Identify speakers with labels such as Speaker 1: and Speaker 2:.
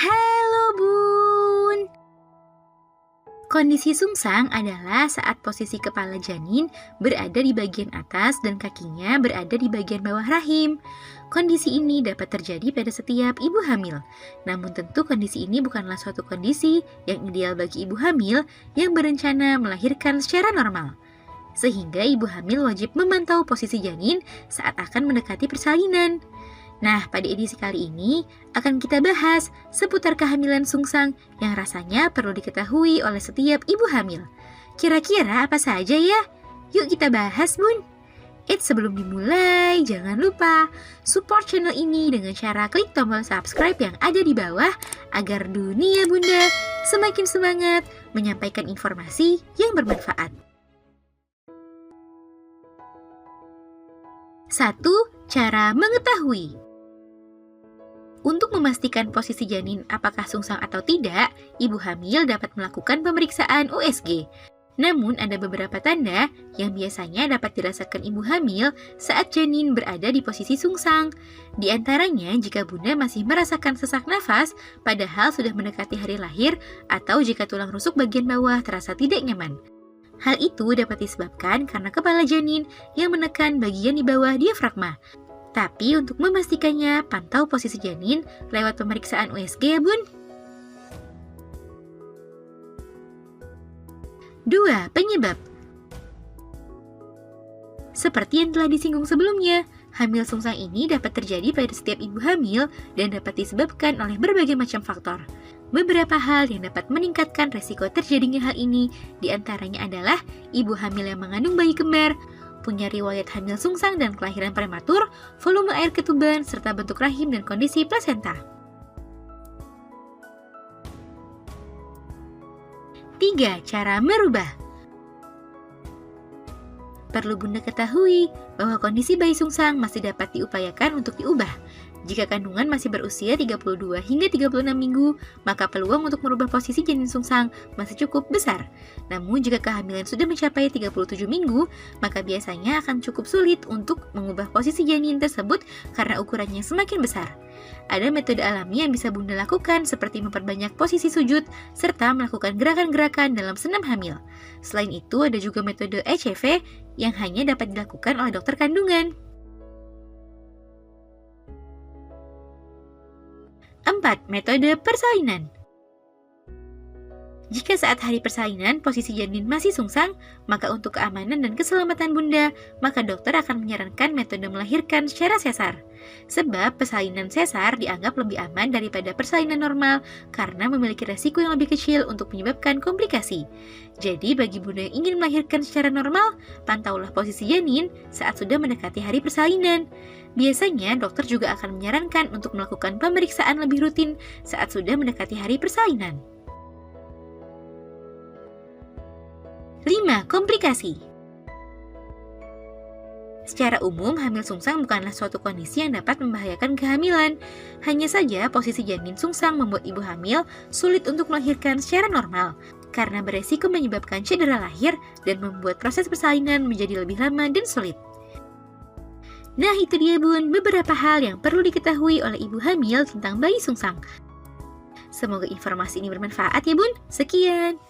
Speaker 1: Halo Bun. Kondisi sungsang adalah saat posisi kepala janin berada di bagian atas dan kakinya berada di bagian bawah rahim. Kondisi ini dapat terjadi pada setiap ibu hamil. Namun tentu kondisi ini bukanlah suatu kondisi yang ideal bagi ibu hamil yang berencana melahirkan secara normal. Sehingga ibu hamil wajib memantau posisi janin saat akan mendekati persalinan. Nah, pada edisi kali ini akan kita bahas seputar kehamilan sungsang yang rasanya perlu diketahui oleh setiap ibu hamil. Kira-kira apa saja ya? Yuk kita bahas, Bun. Sebelum dimulai, jangan lupa support channel ini dengan cara klik tombol subscribe yang ada di bawah agar dunia Bunda semakin semangat menyampaikan informasi yang bermanfaat. 1. Cara mengetahui. Untuk memastikan posisi janin apakah sungsang atau tidak, ibu hamil dapat melakukan pemeriksaan USG. Namun ada beberapa tanda yang biasanya dapat dirasakan ibu hamil saat janin berada di posisi sungsang. Di antaranya jika bunda masih merasakan sesak nafas padahal sudah mendekati hari lahir atau jika tulang rusuk bagian bawah terasa tidak nyaman. Hal itu dapat disebabkan karena kepala janin yang menekan bagian di bawah diafragma. Tapi untuk memastikannya, pantau posisi janin lewat pemeriksaan USG ya Bun. 2. Penyebab. Seperti yang telah disinggung sebelumnya, hamil sungsang ini dapat terjadi pada setiap ibu hamil dan dapat disebabkan oleh berbagai macam faktor. Beberapa hal yang dapat meningkatkan resiko terjadinya hal ini diantaranya adalah ibu hamil yang mengandung bayi kembar, punya riwayat hamil sungsang dan kelahiran prematur, volume air ketuban, serta bentuk rahim dan kondisi plasenta. 3. Cara merubah. Perlu Bunda ketahui bahwa kondisi bayi sungsang masih dapat diupayakan untuk diubah. Jika kandungan masih berusia 32 hingga 36 minggu, maka peluang untuk merubah posisi janin sungsang masih cukup besar. Namun jika kehamilan sudah mencapai 37 minggu, maka biasanya akan cukup sulit untuk mengubah posisi janin tersebut karena ukurannya semakin besar. Ada metode alami yang bisa Bunda lakukan seperti memperbanyak posisi sujud serta melakukan gerakan-gerakan dalam senam hamil. Selain itu ada juga metode ECV yang hanya dapat dilakukan oleh dokter kandungan. 4. Metode persalinan. Jika saat hari persalinan posisi janin masih sungsang, maka untuk keamanan dan keselamatan Bunda, maka dokter akan menyarankan metode melahirkan secara sesar. Sebab persalinan sesar dianggap lebih aman daripada persalinan normal karena memiliki resiko yang lebih kecil untuk menyebabkan komplikasi. Jadi bagi Bunda yang ingin melahirkan secara normal, pantaulah posisi janin saat sudah mendekati hari persalinan. Biasanya dokter juga akan menyarankan untuk melakukan pemeriksaan lebih rutin saat sudah mendekati hari persalinan. 5. Komplikasi. Secara umum, hamil sungsang bukanlah suatu kondisi yang dapat membahayakan kehamilan. Hanya saja posisi janin sungsang membuat ibu hamil sulit untuk melahirkan secara normal karena beresiko menyebabkan cedera lahir dan membuat proses persalinan menjadi lebih lama dan sulit. Nah itu dia Bun, beberapa hal yang perlu diketahui oleh ibu hamil tentang bayi sungsang. Semoga informasi ini bermanfaat ya Bun. Sekian.